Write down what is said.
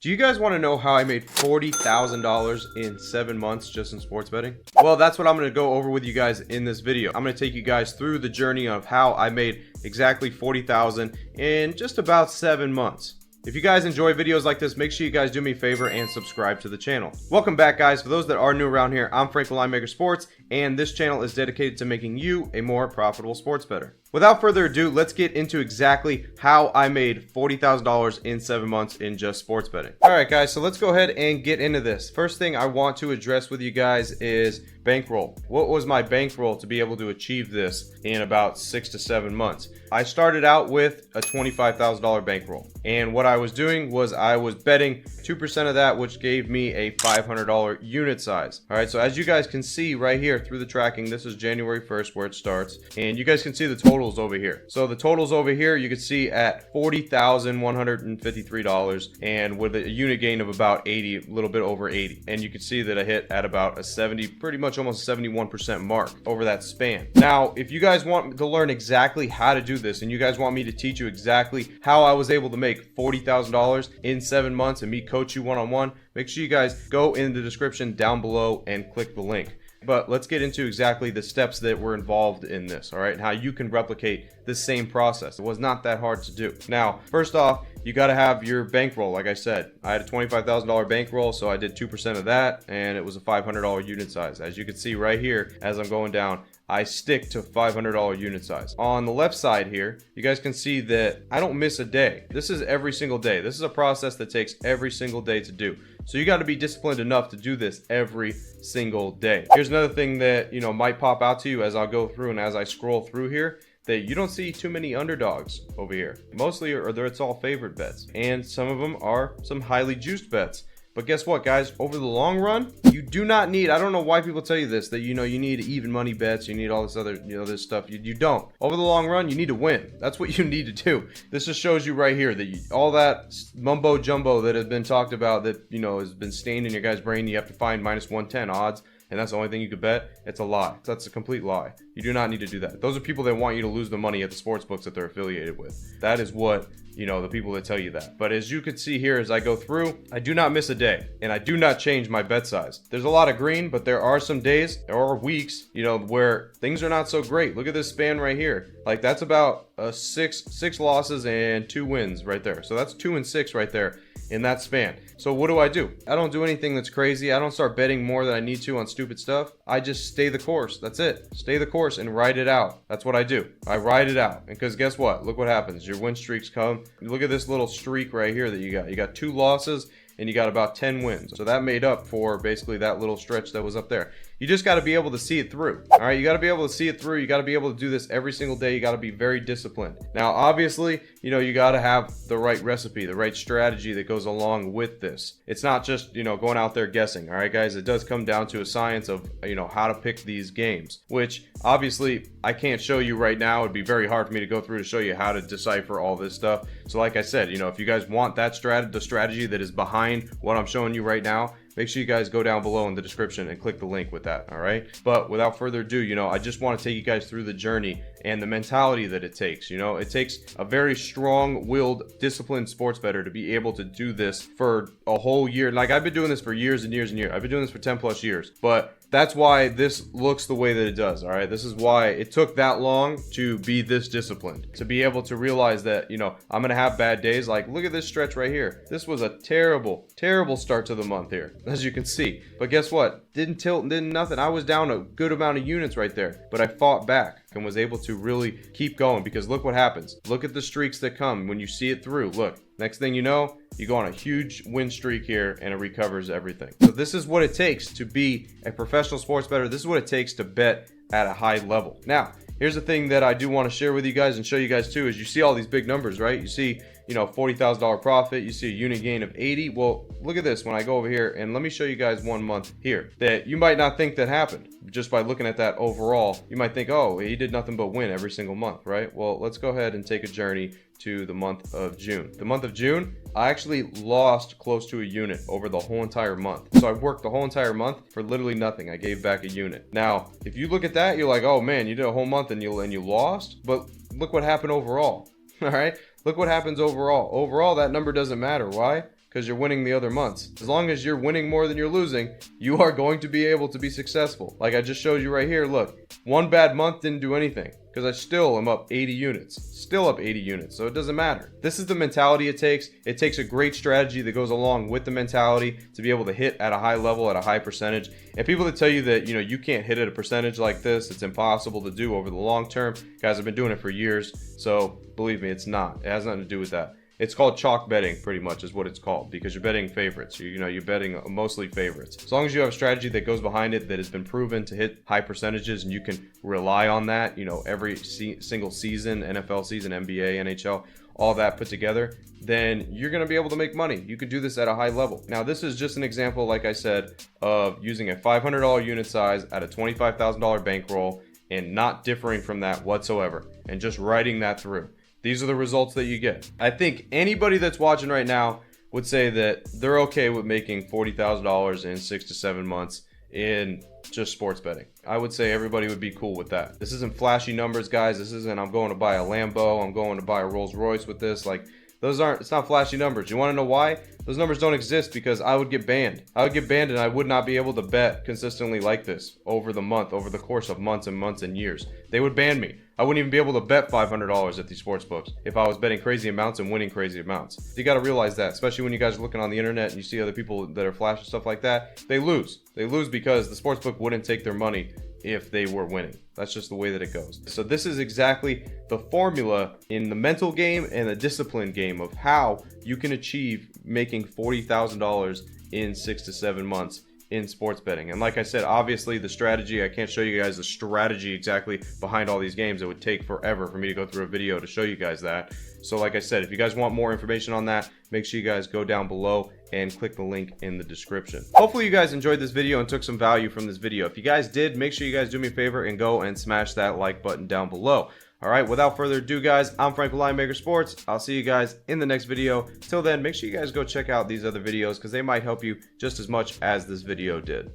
Do you guys want to know how I made $40,000 in 7 months just in sports betting? Well, that's what I'm going to go over with you guys in this video. I'm going to take you guys through the journey of how I made exactly $40,000 in just about 7 months. If you guys enjoy videos like this, make sure you guys do me a favor and subscribe to the channel. Welcome back, guys. For those that are new around here, I'm Frank with Linemaker Sports, and this channel is dedicated to making you a more profitable sports bettor. Without further ado, let's get into exactly how I made $40,000 in 7 months in just sports betting. All right, guys, so let's go ahead and get into this. First thing I want to address with you guys is bankroll. What was my bankroll to be able to achieve this in about 6 to 7 months? I started out with a $25,000 bankroll, and what I was doing was I was betting 2% of that, which gave me a $500 unit size. All right, so as you guys can see right here through the tracking, this is January 1st where it starts, and you guys can see the totals over here. So the totals over here you can see at $40,153, and with a unit gain of about 80, a little bit over 80, and you can see that I hit at about a 70, pretty much almost 71% mark over that span. Now, if you guys want to learn exactly how to do this, and you guys want me to teach you exactly how I was able to make $40,000 in 7 months and me coach you one-on-one, make sure you guys go in the description down below and click the link. But let's get into exactly the steps that were involved in this, all right, and how you can replicate the same process. It was not that hard to do. Now, first off, you got to have your bankroll. Like I said, I had a $25,000 bankroll, so I did 2% of that, and it was a $500 unit size. As you can see right here, as I'm going down, I stick to $500 unit size. On the left side here, you guys can see that I don't miss a day. This is every single day. This is a process that takes every single day to do. So you got to be disciplined enough to do this every single day. Here's another thing that, you know, might pop out to you as I'll go through and as I scroll through here, that you don't see too many underdogs over here. Mostly it's all favorite bets, and some of them are some highly juiced bets. But guess what, guys? Over the long run, you do not need, I don't know why people tell you this, that, you know, you need even money bets, you need all this other, you know, this stuff. You don't. Over the long run, you need to win. That's what you need to do. This just shows you right here that all that mumbo jumbo that has been talked about that, you know, has been stained in your guys' brain, you have to find minus 110 odds, and that's the only thing you could bet. It's a lie. That's a complete lie. You do not need to do that. Those are people that want you to lose the money at the sports books that they're affiliated with. That is what, you know, the people that tell you that. But as you can see here, as I go through, I do not miss a day, and I do not change my bet size. There's a lot of green, but there are some days or weeks, you know, where things are not so great. Look at this span right here. Like, that's about six losses and 2 wins right there. So that's 2 and 6 right there in that span. So what do? I don't do anything that's crazy. I don't start betting more than I need to on stupid stuff. I just stay the course. That's it. Stay the course and ride it out. That's what I do. I ride it out. Because guess what? Look what happens. Your win streaks come. Look at this little streak right here that you got. You got 2 losses and you got about 10 wins. So that made up for basically that little stretch that was up there. You just got to be able to see it through. All right, you got to be able to see it through. You got to be able to do this every single day. You got to be very disciplined. Now, obviously, you know, you got to have the right recipe, the right strategy that goes along with this. It's not just, you know, going out there guessing. All right, guys, it does come down to a science of, you know, how to pick these games, which obviously I can't show you right now. It'd be very hard for me to go through to show you how to decipher all this stuff. So like I said, you know, if you guys want that the strategy that is behind what I'm showing you right now, make sure you guys go down below in the description and click the link with that, all right? But without further ado, you know, I just want to take you guys through the journey and the mentality that it takes. You know, it takes a very strong-willed, disciplined sports bettor to be able to do this for a whole year. Like, I've been doing this for years and years and years. I've been doing this for 10 plus years, but that's why this looks the way that it does, all right? This is why it took that long to be this disciplined, to be able to realize that, you know, I'm going to have bad days. Like, look at this stretch right here. This was a terrible, terrible start to the month here, as you can see. But guess what? Didn't tilt, didn't nothing. I was down a good amount of units right there, but I fought back and was able to really keep going, because look what happens. Look at the streaks that come when you see it through. Look, next thing you know, you go on a huge win streak here and it recovers everything. So this is what it takes to be a professional sports bettor. This is what it takes to bet at a high level. Now, here's the thing that I do want to share with you guys and show you guys too, is you see all these big numbers, right? You see, you know, $40,000 profit, you see a unit gain of 80. Well, look at this when I go over here, and let me show you guys 1 month here that you might not think that happened. Just by looking at that overall, you might think, oh, he did nothing but win every single month, right? Well, let's go ahead and take a journey to the month of June. The month of June, I actually lost close to a unit over the whole entire month. So I worked the whole entire month for literally nothing. I gave back a unit. Now, if you look at that, you're like, oh man, you did a whole month and you lost. But look what happened overall. All right, look what happens overall. Overall, that number doesn't matter. Why? because you're winning the other months. As long as you're winning more than you're losing, you are going to be able to be successful. Like I just showed you right here, look, one bad month didn't do anything because I still am up 80 units. Still up 80 units, so it doesn't matter. This is the mentality it takes. It takes a great strategy that goes along with the mentality to be able to hit at a high level, at a high percentage. And people that tell you that, you can't hit at a percentage like this, it's impossible to do over the long term. Guys, I've been doing it for years, so believe me, it's not. It has nothing to do with that. It's called chalk betting, pretty much is what it's called, because you're betting favorites. You're betting mostly favorites. As long as you have a strategy that goes behind it that has been proven to hit high percentages and you can rely on that, every single season, NFL season, NBA, NHL, all that put together, then you're going to be able to make money. You could do this at a high level. Now, this is just an example, like I said, of using a $500 unit size at a $25,000 bankroll and not differing from that whatsoever and just writing that through. These are the results that you get. I think anybody that's watching right now would say that they're okay with making $40,000 in 6 to 7 months in just sports betting. I would say everybody would be cool with that. This isn't flashy numbers, guys. This isn't I'm going to buy a Lambo, I'm going to buy a Rolls Royce with this. Like, it's not flashy numbers. You want to know why? Those numbers don't exist because I would get banned. I would get banned and I would not be able to bet consistently like this over the course of months and months and years. They would ban me. I wouldn't even be able to bet $500 at these sports books if I was betting crazy amounts and winning crazy amounts. You got to realize that, especially when you guys are looking on the internet and you see other people that are flashing stuff like that. They lose. They lose because the sports book wouldn't take their money if they were winning. That's just the way that it goes. So this is exactly the formula in the mental game and the discipline game of how you can achieve making $40,000 in 6 to 7 months in sports betting. And like I said, obviously the strategy, I can't show you guys the strategy exactly behind all these games. It would take forever for me to go through a video to show you guys that. So like I said, if you guys want more information on that, make sure you guys go down below and click the link in the description. Hopefully you guys enjoyed this video and took some value from this video. If you guys did, make sure you guys do me a favor and go and smash that like button down below. All right, without further ado, guys, I'm Frank with Linemaker Sports. I'll see you guys in the next video. Till then, make sure you guys go check out these other videos because they might help you just as much as this video did.